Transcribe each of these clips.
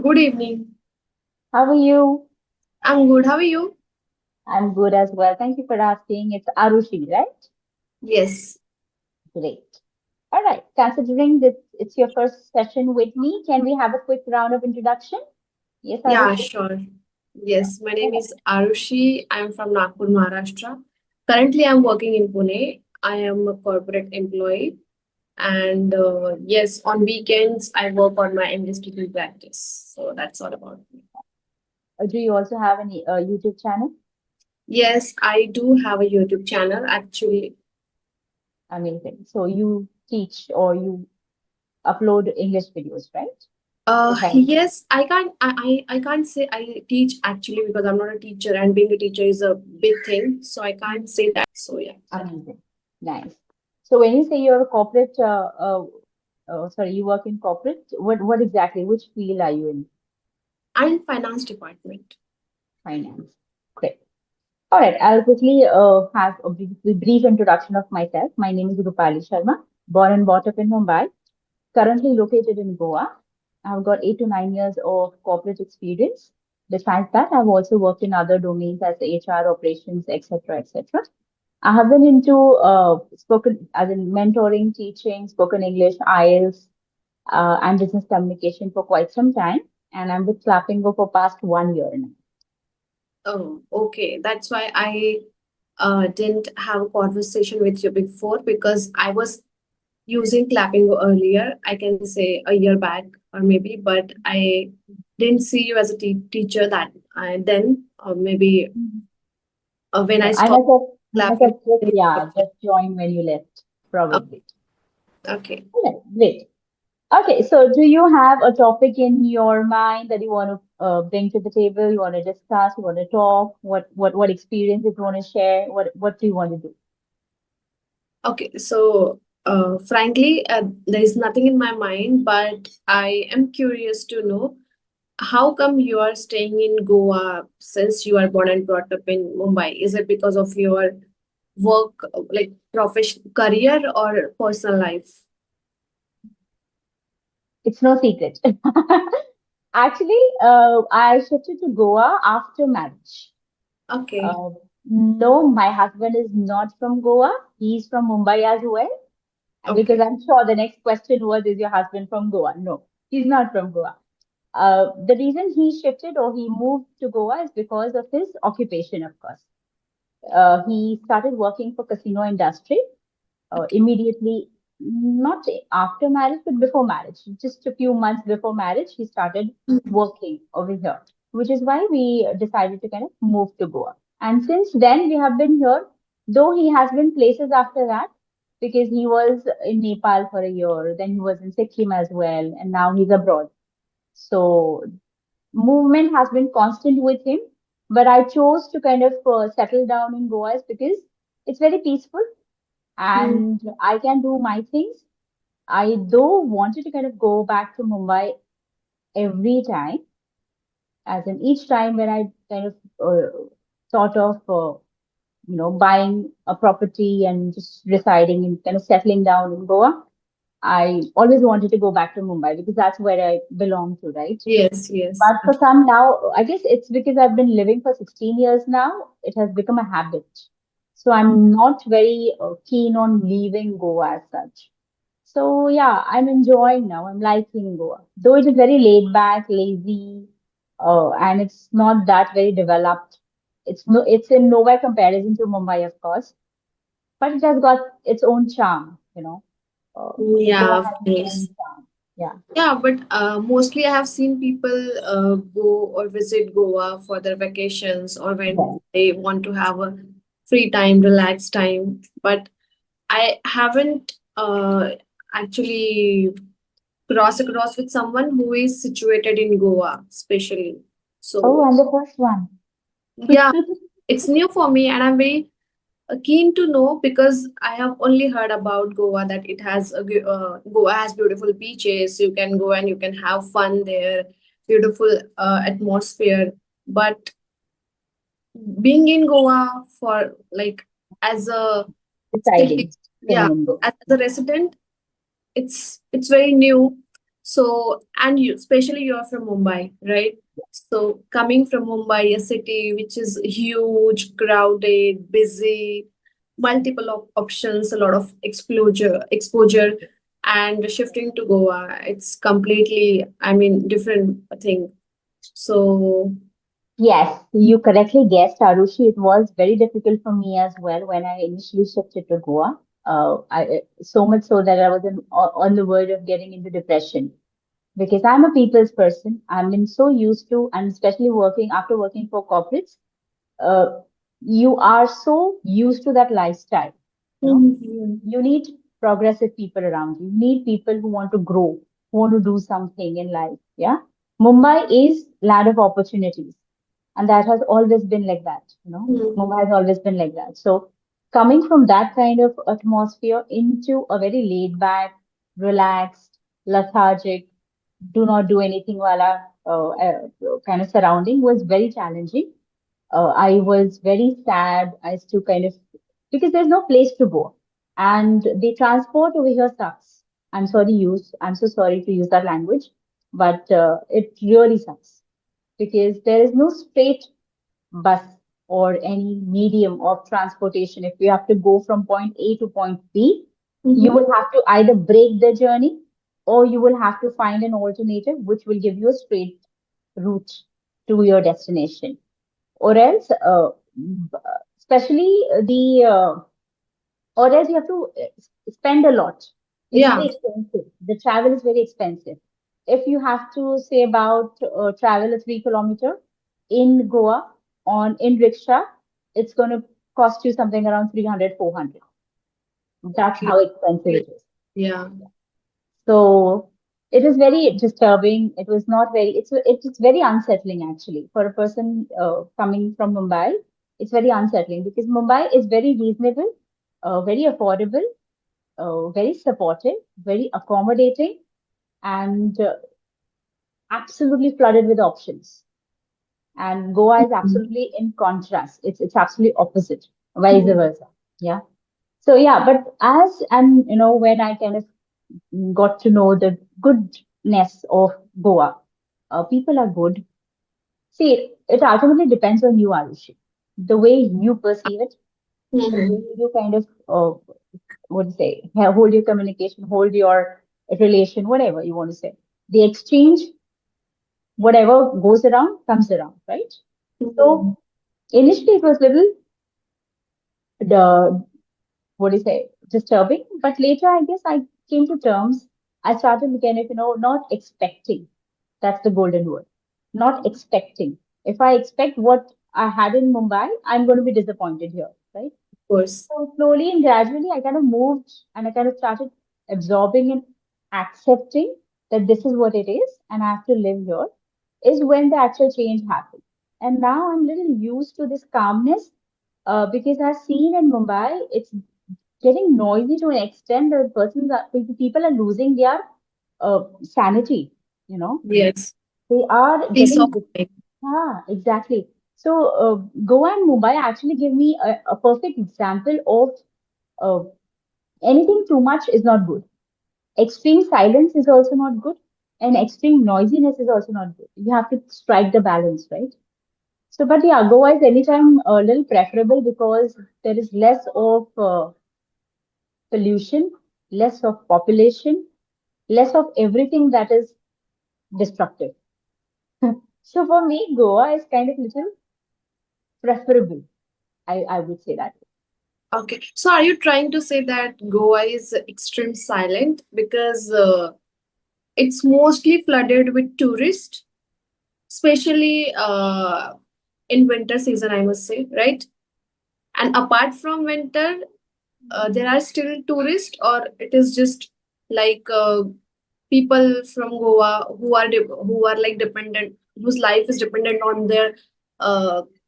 Good evening. How are you? I'm good. How are you? I'm good as well. Thank you for asking. It's Arushi, right? Yes. Great. All right. Considering that it's your first session with me, can we have a quick round of introduction? Yes, Yeah, Arushi? sure. Yes, my name All is Arushi. I'm from Nagpur, Maharashtra. Currently, I'm working in Pune. I am a corporate employee. And yes, on weekends, I work on my English speaking practice. So that's all about me. right. Do you also have any YouTube channel? Yes, I do have a YouTube channel actually. Amazing. So you teach or you upload English videos, right? If I Yes, I can't say I teach actually because I'm not a teacher and being a teacher is a big thing. So I can't say that. So yeah. Amazing. Nice. So when you say you're a corporate, sorry, you work in corporate, what exactly, which field are you in? And finance department. Finance. Great. All right, I'll quickly have a brief introduction of myself. My name is Rupali Sharma, born and brought up in Mumbai, currently located in Goa. I've got 8 to 9 years of corporate experience. Besides that, I've also worked in other domains as HR, operations, etc., etc. I have been into spoken as in mentoring, teaching, spoken English, IELTS, and business communication for quite some time, and I'm with Clapingo for past 1 year now. Oh, okay. That's why I didn't have a conversation with you before because I was using Clapingo earlier. I can say a year back or maybe, but I didn't see you as a teacher that then maybe when No, I I stopped must Clapingo. have just, yeah, just joined when you left, Oh, probably. okay. Yeah, great. Okay, so do you have a topic in your mind that you want to bring to the table? You want to discuss? You want to talk? What experiences you want to share? What do you want to do? Okay, so frankly, there is nothing in my mind, but I am curious to know how come you are staying in Goa since you are born and brought up in Mumbai? Is it because of your work, like profession, career, or personal life? It's no secret. Actually, I shifted to Goa after marriage. Okay. Uh, no, my husband is not from Goa. He's from Mumbai as well. Because Okay. I'm sure the next question was, is your husband from Goa? No, he's not from Goa. The reason he shifted or he moved to Goa is because of his occupation, of course. He started working for casino industry Okay. immediately, not after marriage, but before marriage. Just a few months before marriage, he started Mhm. working over here, which is why we decided to kind of move to Goa. And since then, we have been here, though he has been places after that, because he was in Nepal for a year, then he was in Sikkim as well, and now he's abroad. So movement has been constant with him, but I chose to kind of settle down in Goa is because it's very peaceful Mm. and I can do my things. I though wanted to kind of go back to Mumbai every time, as in each time when I kind of thought of buying a property and just residing and kind of settling down in Goa. I always wanted to go back to Mumbai because that's where I belong to, right? Yes, yes. But for some now, I guess it's because I've been living for 16 years now, it has become a habit. So I'm not very keen on leaving Goa as such. So yeah, I'm enjoying now. I'm liking Goa. Though it is very laid back, lazy, and it's not that very developed. It's in nowhere comparison to Mumbai, of course, but it has got its own charm, you know. Goa Yeah, of has its course. own charm. Yeah. Yeah, but mostly I have seen people go or visit Goa for their vacations or when Yes. they want to have a free time, relaxed time. But I haven't actually crossed across with someone who is situated in Goa, especially. Oh, So and the first one. yeah, it's new for me, and I'm very keen to know because I have only heard about Goa that it has Goa has beautiful beaches. You can go and you can have fun there, beautiful atmosphere. But being in Goa for like as a city, Deciding, staying yeah, in Goa. as a resident, it's very new. So, and you, especially you're from Mumbai, right? So, coming from Mumbai, a city which is huge, crowded, busy, multiple options, a lot of exposure, and shifting to Goa, it's completely, I mean, different thing. So, Yes, you correctly guessed, Arushi. It was very difficult for me as well when I initially shifted to Goa. So much so that I was on the verge of getting into depression because I'm a people's person. I'm been so used to, and especially working after working for corporates, uh, you are so used to that lifestyle. You know, mhm, you need progressive people around you. You need people who want to grow, who want to do something in life. Yeah, Mumbai is land of opportunities, and that has always been like that. mhm, Mumbai has always been like that. So coming from that kind of atmosphere into a very laid back, relaxed, lethargic, do not do anything wala kind of surrounding was very challenging. I was very sad as to kind of because there's no place to go, and the transport over here sucks. I'm so sorry to use that language, but it really sucks because there is no straight bus or any medium of transportation. If you have to go from point A to point B, you mhm. will have to either break the journey or you will have to find an alternative which will give you a straight route to your destination. Or else, especially or else you have to spend a lot. It's Yeah, very expensive. The travel is very expensive. If you have to say about travel a 3 kilometer in Goa on in rickshaw, it's going to cost you something around 300, 400. That's okay. how expensive it is. Yeah. So it is very disturbing. It was not very, it's very unsettling actually for a person coming from Mumbai. It's very unsettling because Mumbai is very reasonable, very affordable, very supportive, very accommodating, and absolutely flooded with options. And Goa is Mhm. absolutely in contrast. It's absolutely opposite, vice Mhm. versa. Yeah. So yeah, but as and when I kind of got to know the goodness of Goa, people are good. See, it ultimately depends on you, Arushi. The way you perceive it, the way Mhm. you kind of what do you say, hold your communication, hold your relation, whatever you want to say. The exchange, whatever goes around, comes around, right? Mhm. So initially it was little the what do you say, disturbing, but later I guess I came to terms. I started kind of, not expecting. That's the golden word. Not expecting. If I expect what I had in Mumbai, I'm going to be disappointed here, right? Of course. So slowly and gradually, I kind of moved and I kind of started absorbing and accepting that this is what it is and I have to live here, is when the actual change happened. And now I'm a little used to this calmness because I've seen in Mumbai, it's getting noisy to an extent that people are losing their sanity, you know. Yes. They are Peace of getting, mind. exactly. So, Goa and Mumbai actually give me a perfect example of anything too much is not good. Extreme silence is also not good, and extreme noisiness is also not good. You have to strike the balance, right? So, but yeah, Goa is anytime a little preferable because there is less of pollution, less of population, less of everything that is destructive. So for me, Goa is kind of little preferable. I would say that. Okay. So are you trying to say that Goa is extreme silent because it's mostly flooded with tourists, especially in winter season, I must say, right? And apart from winter, there are still tourists, or it is just like people from Goa who are like dependent, whose life is dependent on their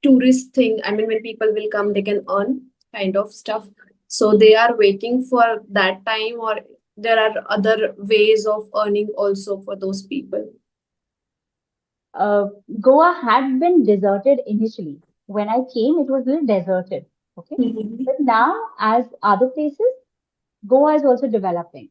tourist thing. I mean, when people will come, they can earn kind of stuff. So they are waiting for that time, or there are other ways of earning also for those people. Uh, Goa had been deserted initially. When I came, it was a little deserted. Okay. Mhm. But now, as other places, Goa is also developing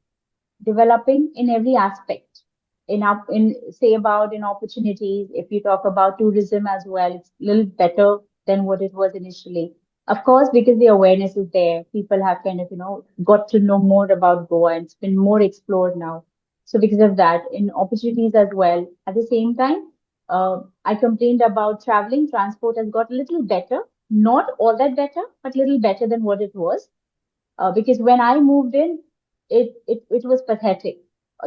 in every aspect. in say about in opportunities. If you talk about tourism as well, it's a little better than what it was initially. Of course, because the awareness is there, people have kind of, got to know more about Goa and it's been more explored now. So because of that, in opportunities as well. At the same time, I complained about traveling. Transport has got a little better, not all that better, but little better than what it was. Because when I moved in, it was pathetic.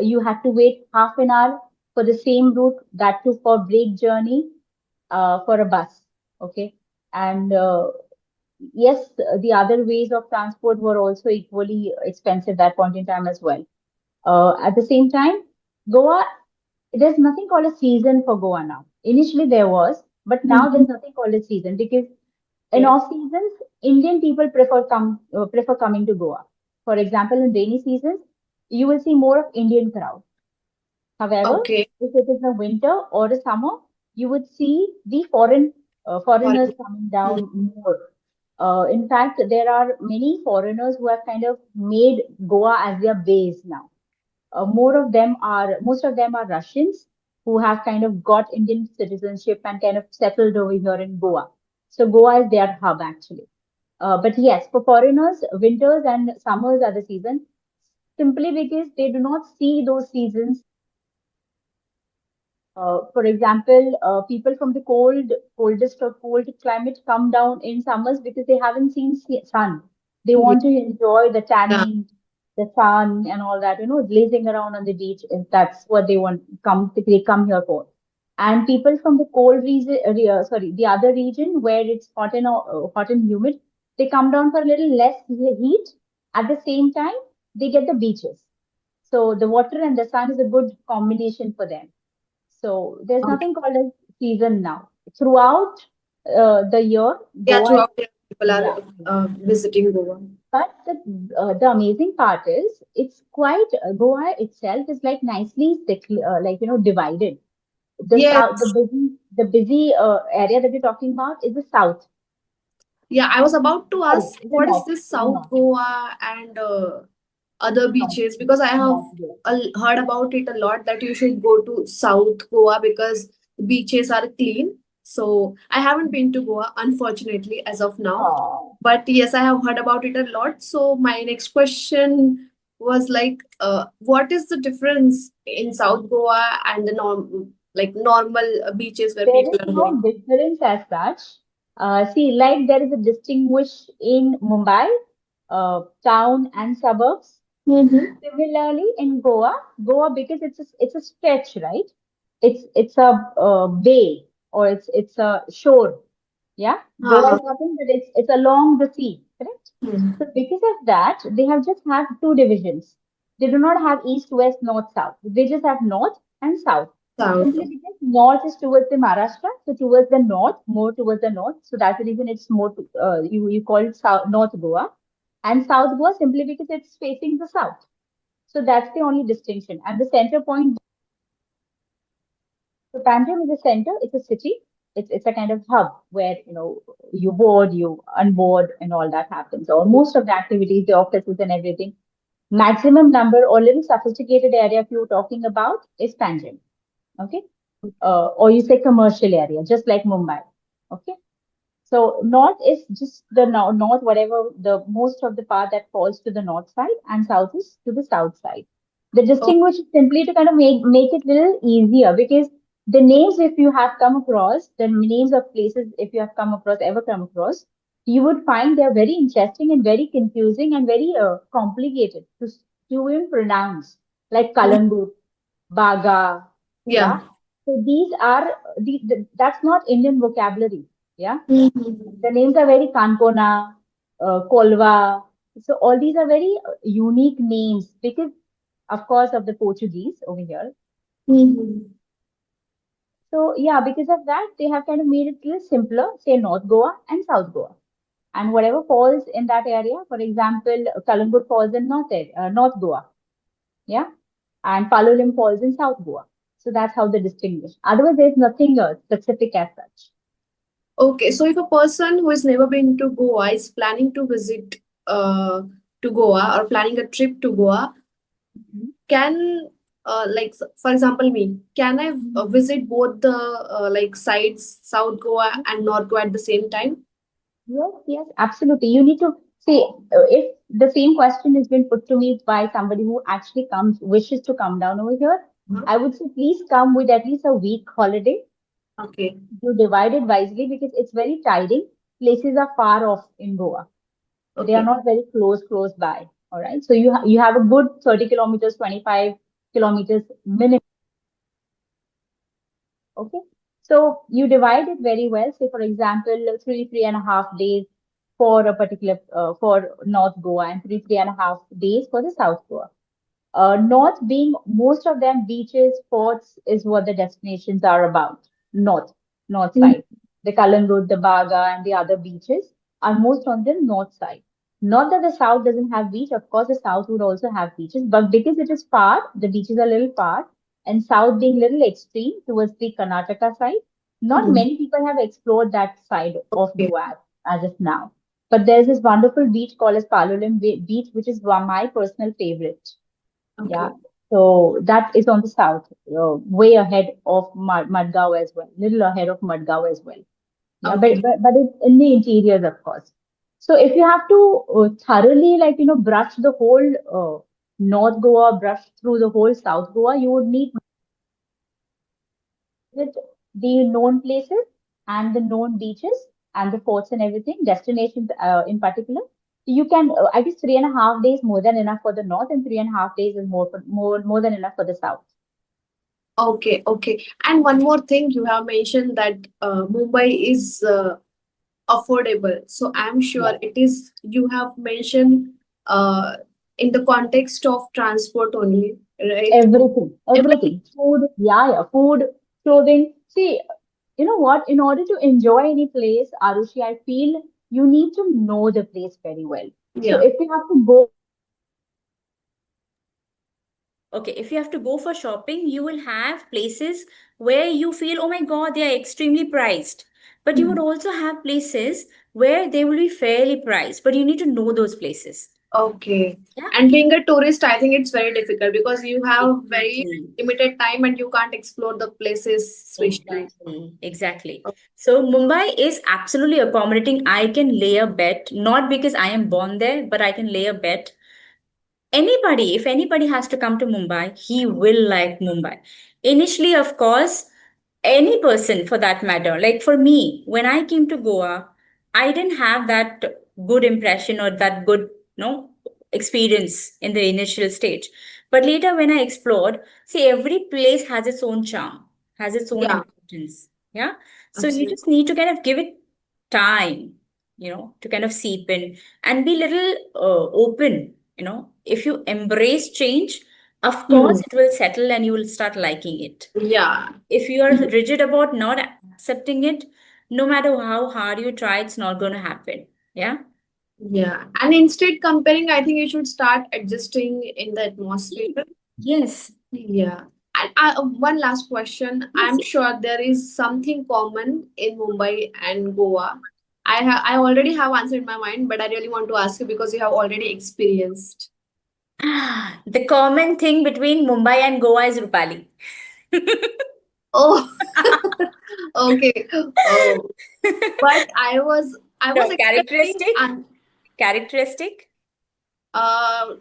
You had to wait half an hour for the same route, that too for break journey, for a bus. Okay. And yes, the other ways of transport were also equally expensive that point in time as well. At the same time, Goa, there's nothing called a season for Goa now. Initially there was, but now Mhm. there's nothing called a season because in Okay. off seasons, Indian people prefer coming to Goa. For example, in rainy seasons, you will see more of Indian crowd. However, Okay. if it is a winter or a summer, you would see the foreigners Foreign. coming Mhm. down more. In fact, there are many foreigners who have kind of made Goa as their base now. Most of them are Russians who have kind of got Indian citizenship and kind of settled over here in Goa. So Goa is their hub actually. But yes, for foreigners, winters and summers are the season simply because they do not see those seasons. For example, people from the coldest or cold climate come down in summers because they haven't seen sun. They Yeah. want to enjoy the Yeah. tanning, the sun, and all that. Lazing around on the beach. That's what they want. They come here for. And people from the cold region, sorry, the other region where it's hot and humid, they come down for a little less heat. At the same time, they get the beaches. So the water and the sun is a good combination for them. So there's Okay. nothing called a season now. Throughout the year, Yeah, Goa is, throughout the year, people yeah. are visiting Goa. But the amazing part is it's quite Goa itself is like nicely divided. The south, Yes. the busy area that we're talking about is the south. Yeah, I was about to Sorry, ask is the what is north. this Is the South north. Goa and other North. beaches? Because I have North. Yes. heard about it a lot that you should go to South Goa because beaches are clean. So I haven't been to Goa, unfortunately, as of now. Oh. But yes, I have heard about it a lot. So my next question was like, what is the difference in South Goa and the normal beaches where There people is are no going? difference as such. See, like there is a distinguish in Mumbai, town and suburbs. Mm-hmm. Similarly, in Goa because it's a stretch, right? It's a bay or it's a shore. Yeah, Goa Ah, is nothing but it's along the sea, correct? hmm. So because of that, they have just had two divisions. They do not have east, west, north, south. They just have north and south. South. Simply because north is towards the Maharashtra, so towards the north, more towards the north. So that's the reason it's more you call it south, North Goa, and South Goa simply because it's facing the south. So that's the only distinction. And the center point, so Panjim is a center, it's a city, it's a kind of hub where you board, you unboard, and all that happens. Or most of the activities, the offices and everything. Maximum number or little sophisticated area if you're talking about is Panjim. Okay. Or you say commercial area, just like Mumbai. Okay. So north is just the north, whatever the most of the part that falls to the north side, and south is to the south side. The Oh, distinguish is simply to kind of make it little easier because the names, if you have come across, the names of places, if you have ever come across, you would find they are very interesting and very confusing and very complicated to even pronounce, like Kalangut, Baga, yeah. yeah. So these are that's not Indian vocabulary, yeah. Mm-hmm. The names are very Kankona, Kolva. So all these are very unique names because, of course, of the Portuguese over here. Mm-hmm. So yeah, because of that, they have kind of made it a little simpler, say North Goa and South Goa. And whatever falls in that area, for example, Kalangut falls in North Goa, yeah, and Palolem falls in South Goa. So that's how they distinguish. Otherwise, there's nothing specific as such. Okay, so if a person who has never been to Goa is planning to visit to Goa or planning a trip to Goa, Mhm. can like for example me, can I visit both the like sides, South Goa and North Goa at the same time? Yes, yes, absolutely. You need to see if the same question has been put to me by somebody who actually comes, wishes to come down over here. Huh? I would say please come with at least a week holiday. Okay, You divide it wisely because it's very tiring. Places are far off in Goa. They are okay, not very close by. All right. So you have a good 30 kilometers, 25 kilometers minimum. Okay. So you divide it very well. Say, for example, 3.5 days for a particular for North Goa and 3.5 days for the South Goa. North being most of them beaches, forts is what the destinations are about. North, north mhm, side. The Kalangut, the Baga, and the other beaches are most on the north side. Not that the south doesn't have beach. Of course, the south would also have beaches, but because it is far, the beaches are a little far, and south being little extreme towards the Karnataka side, not mhm. many people have explored that side of Okay, Goa as of now. But there's this wonderful beach called as Palolem Beach, which is one my personal favorite. Yeah, okay, so that is on the south, way ahead of Madgaon as well, little ahead of Madgaon as well. Yeah, okay, but it's in the interiors, of course. So if you have to thoroughly, like, brush the whole North Goa, brush through the whole South Goa, you would need visit the known places and the known beaches and the forts and everything, destinations in particular. You can, I guess, 3.5 days more than enough for the north, and 3.5 days is more than enough for the south. okay, okay. And one more thing, you have mentioned that Mumbai is affordable. So I'm sure Yeah. it is, you have mentioned in the context of transport only, right? Everything, Everything. everything. Food, yeah, yeah, food, clothing. See, you know what? In order to enjoy any place, Arushi, I feel you need to know the place very well. So Yeah. if you have to go Okay, if you have to go for shopping, you will have places where you feel, oh my God, they are extremely priced. But you would Mhm. also have places where they will be fairly priced, but you need to know those places. Okay. Yeah, And being a tourist, I think it's very difficult because you have very exactly. limited time and you can't explore the places, especially. Exactly, exactly. So Mumbai is absolutely accommodating. I can lay a bet, not because I am born there, but I can lay a bet. Anybody, if anybody has to come to Mumbai, he will like Mumbai. Initially, of course, any person for that matter, like for me, when I came to Goa, I didn't have that good impression or that good, experience in the initial stage. But later, when I explored, see, every place has its own charm, has its own Yeah, importance. Yeah. So you absolutely. just need to kind of give it time, to kind of seep in and be little open. If you embrace change, of course, Hmm. it will settle and you will start liking it. Yeah. If you are rigid about not accepting it, no matter how hard you try, it's not going to happen. Yeah. Yeah. And instead comparing, I think you should start adjusting in the atmosphere. Yes. Yeah. And one last question. Yes. I'm Yes. sure there is something common in Mumbai and Goa. I already have answered my mind, but I really want to ask you because you have already experienced. The common thing between Mumbai and Goa is Rupali. Oh, okay. Oh, but I was No, expecting an characteristic.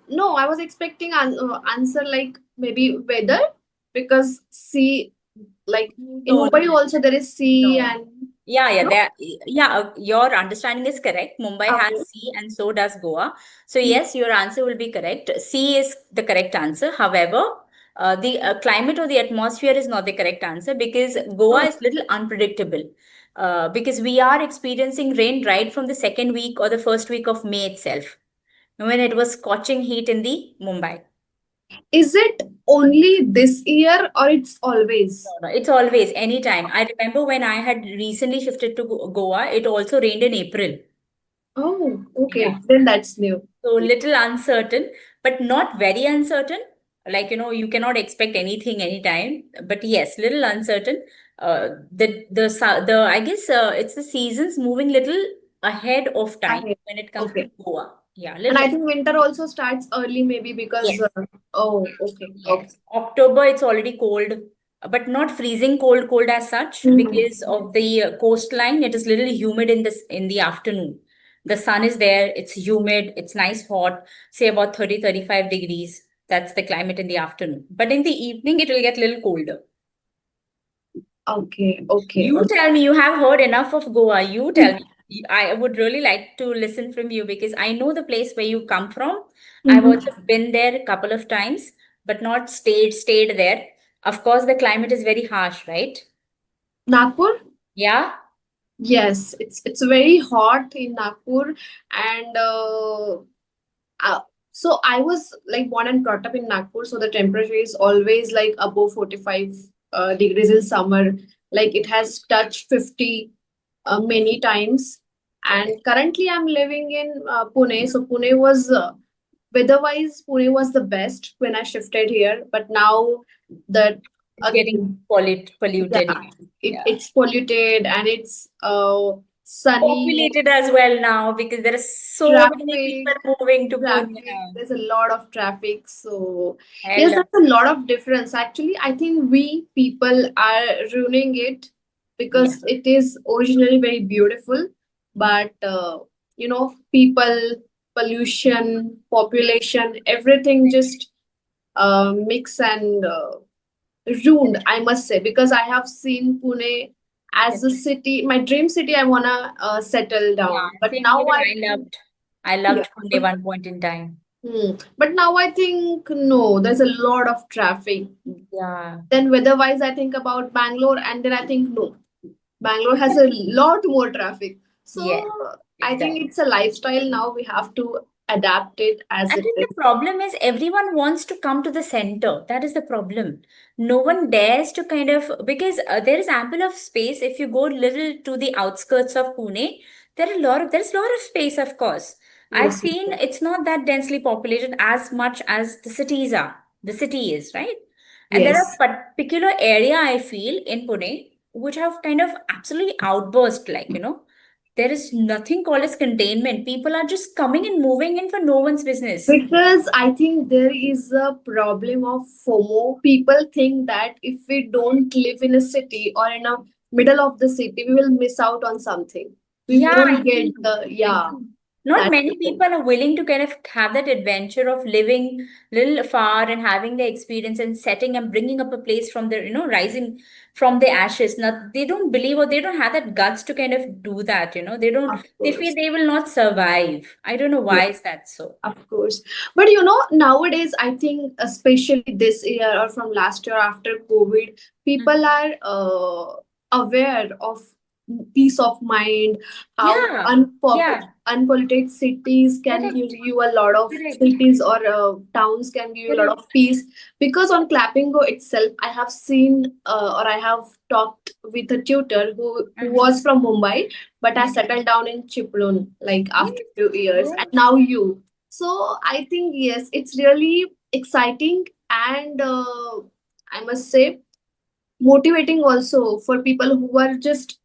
no, I was expecting answer like maybe weather because sea, like in No, no, Mumbai also there is sea no. and Yeah, yeah, no. your understanding is correct. Mumbai has Okay. sea and so does Goa. So yes, your answer will be correct. Sea is the correct answer. However, the climate or the atmosphere is not the correct answer because Goa Oh, is little unpredictable. Because we are experiencing rain right from the second week or the first week of May itself, when it was scorching heat in the Mumbai. is it only this year or it's always? No, no, it's always anytime. I remember when I had recently shifted to Goa, it also rained in April. Oh, Yeah. okay. Then that's new. So little uncertain, but not very uncertain. Like, you cannot expect anything anytime. But yes, little uncertain. I guess it's the seasons moving little ahead of time Ahead. when it comes to Okay. Goa. Yeah, And little. I think winter also starts early, maybe because Yes. oh, okay, okay. Yes, October it's already cold, but not freezing cold, cold as such Mhm. because of the coastline. It is little humid in this in the afternoon. The sun is there, it's humid, it's nice hot, say about 30-35 degrees. That's the climate in the afternoon. But in the evening, it will get a little colder. Okay, okay, You okay. tell me, you have heard enough of Goa. You tell me. I would really like to listen from you because I know the place where you come from. I've Mhm. also been there a couple of times, but not stayed there. Of course, the climate is very harsh, right? Nagpur? Yeah. Yes, it's very hot in Nagpur, and uh, so I was like born and brought up in Nagpur, so the temperature is always like above 45 degrees in summer. Like it has touched 50 many times. And Correct. currently, I'm living in Pune. So Pune was weather-wise, Pune was the best when I shifted here. But now that It's getting again, polluted. yeah, Yeah. Yeah. it's polluted and it's sunny, Populated as well now because there are so many traffic, people moving to Pune traffic. now. There's a lot of traffic. So yes, Hell, there's a lot of difference. Actually, I think we people are ruining it yeah. because it is originally very beautiful, but people, pollution, population, everything just mix and ruined, I must say, because I have seen Pune as a Correct. city, my dream city. I wanna settle Yeah, down, but same now here. I think, I yeah, loved Pune one point in time. but now I think no, there's a lot of traffic. Yeah, Then weather-wise, I think about Bangalore, and then I think no, Bangalore has a lot more traffic. yes, So I it think does. it's a lifestyle now. We have to adapt it I as it think is. the problem is everyone wants to come to the center. That is the problem. No one dares to kind of because there is ample of space. If you go little to the outskirts of Pune, there's a lot of space, of course. I've Yes, seen it's not that densely populated as much as the cities are. The city is, right? And there are yes. particular area I feel in Pune which have kind of absolutely outburst, like, there is nothing called as containment. People are just coming and moving in for no one's business. Because I think there is a problem of FOMO. People think that if we don't live in a city or in a middle of the city, we will miss out on something. We Yeah, I won't get do. the, I yeah, do. Not that's many the thing. people are willing to kind of have that adventure of living little far and having the experience and setting and bringing up a place from the, rising from the ashes. Now, they don't believe or they don't have that guts to kind of do that, Of they feel course. they will not survive. I don't know why is that so. Of course. But nowadays, I think, especially this year or from last year after COVID, people Mhm. are aware of peace of mind, how Yeah, yeah, unpolluted cities can correct, give you a lot of correct, cities or towns can give you a lot of correct. peace. Because on Clapingo itself, I have seen or I have talked with a tutor who Mhm. was from Mumbai, but I Mhm. settled down in Chiplun like after Yes, 2 years, and yes. now you. So I think yes, it's really exciting and I must say motivating also for people who are just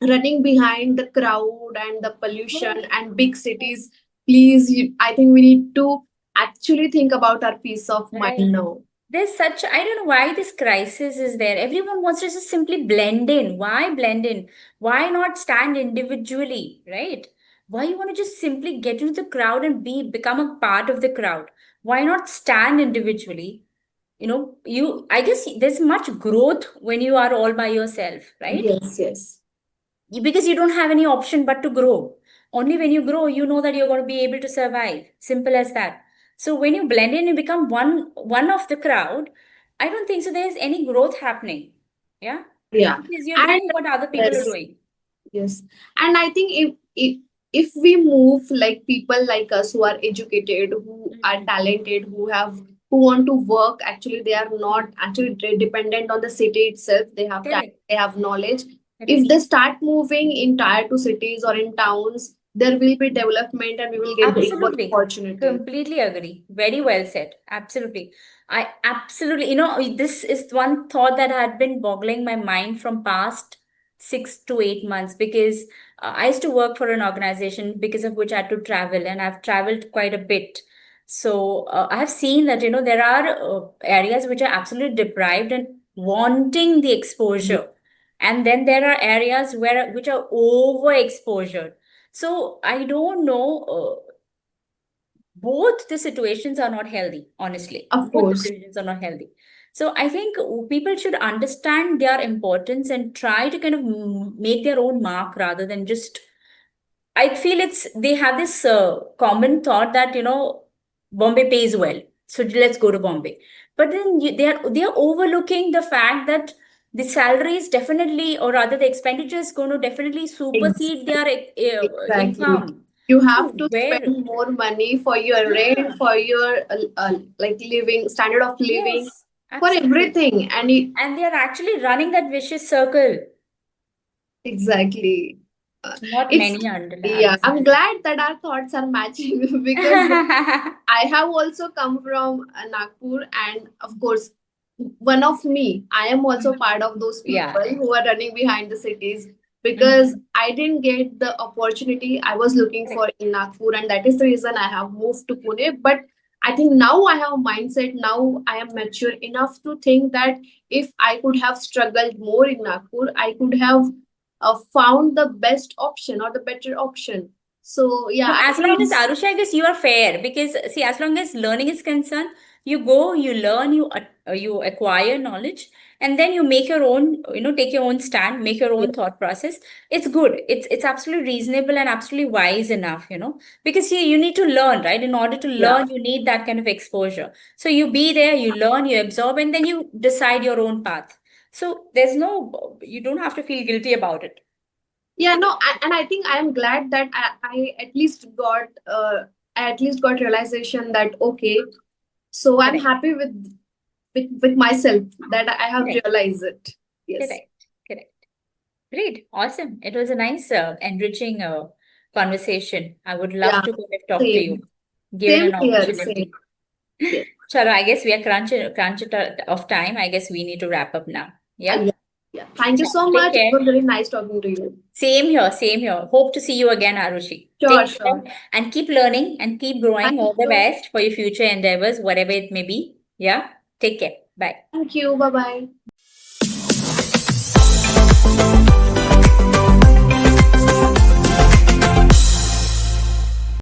running behind the crowd and the pollution and big cities. Please, I think we need to actually think about our peace of mind Right. now. I don't know why this crisis is there. Everyone wants to just simply blend in. Why blend in? Why not stand individually, right? Why you want to just simply get into the crowd and become a part of the crowd? Why not stand individually? I guess there's much growth when you are all by yourself, right? Yes, yes. Because you don't have any option but to grow. Only when you grow you know that you're going to be able to survive, simple as that. So when you blend in, you become one of the crowd. I don't think so there's any growth happening. Yeah, Yeah. because you're And doing what other people are yes. doing. Yes, and I think if we move like people like us who are educated, who are Mhm. talented, who want to work, actually they are not actually dependent on the city itself. They have talent, Correct, they have knowledge. If correct. they start moving in tier two cities or in towns, there will be development and we will get the equal Absolutely. opportunities. Completely agree. Very well said. Absolutely. I absolutely, this is one thought that had been boggling my mind from past 6 to 8 months because I used to work for an organization because of which I had to travel, and I've traveled quite a bit. So I have seen that, there are areas which are absolutely deprived and wanting the exposure. And then there are areas which are overexposure. So I don't know. Both the situations are not healthy, honestly. Of Both the course. situations are not healthy. So I think people should understand their importance and try to kind of make their own mark rather than just. I feel they have this common thought that, Bombay pays well, so let's go to Bombay. But then they are overlooking the fact that the salary is definitely, or rather the expenditure is going to definitely supersede their Exactly. income. You have So to where, spend more money for your rent, yeah, for your like living standard of living, yes, for absolutely. everything, and it, And they are actually running that vicious circle. exactly. Not It's many yeah. I'm understand. glad that our thoughts are matching because I have also come from Nagpur, and of course, one of me, I am also part of those people Yeah. who are running behind the cities because Mhm. I didn't get the opportunity I was looking Correct. for in Nagpur, and that is the reason I have moved to Pune. But I think now I have a mindset, now I am mature enough to think that if I could have struggled more in Nagpur, I could have found the best option or the better option. So No, yeah, I as long as think Arusha, I guess you are fair because see, as long as learning is concerned, you go, you learn, you acquire knowledge, and then you make your own, take your own stand, make your yeah, own thought process. It's good. It's absolutely reasonable and absolutely wise enough, because you need to learn, right? In order to yeah. learn, you need that kind of exposure. So you be there, you learn, you absorb, and then you decide your own path. So you don't have to feel guilty about it. Yeah, no, and I think I am glad that I at least got realization that okay, so I'm Correct. happy with myself that I have Correct. realized it. Yes. Correct. Correct. Great. Awesome. It was a nice, enriching conversation. I would love Yeah, to kind of talk to you, same. given Same an here, same. opportunity. Yes. Chalo, I guess we are crunch of time. I guess we need to wrap up now. Yeah? Yeah, yeah. Thank you Chalo, so take much. It care. was very nice talking to you. Same here. Same here. Hope to see you again, Arushi. Sure, Take sure. care and keep learning and keep growing. Thank All the you. best for your future endeavors, whatever it may be. Yeah? Take care. Bye. Thank you. Bye bye.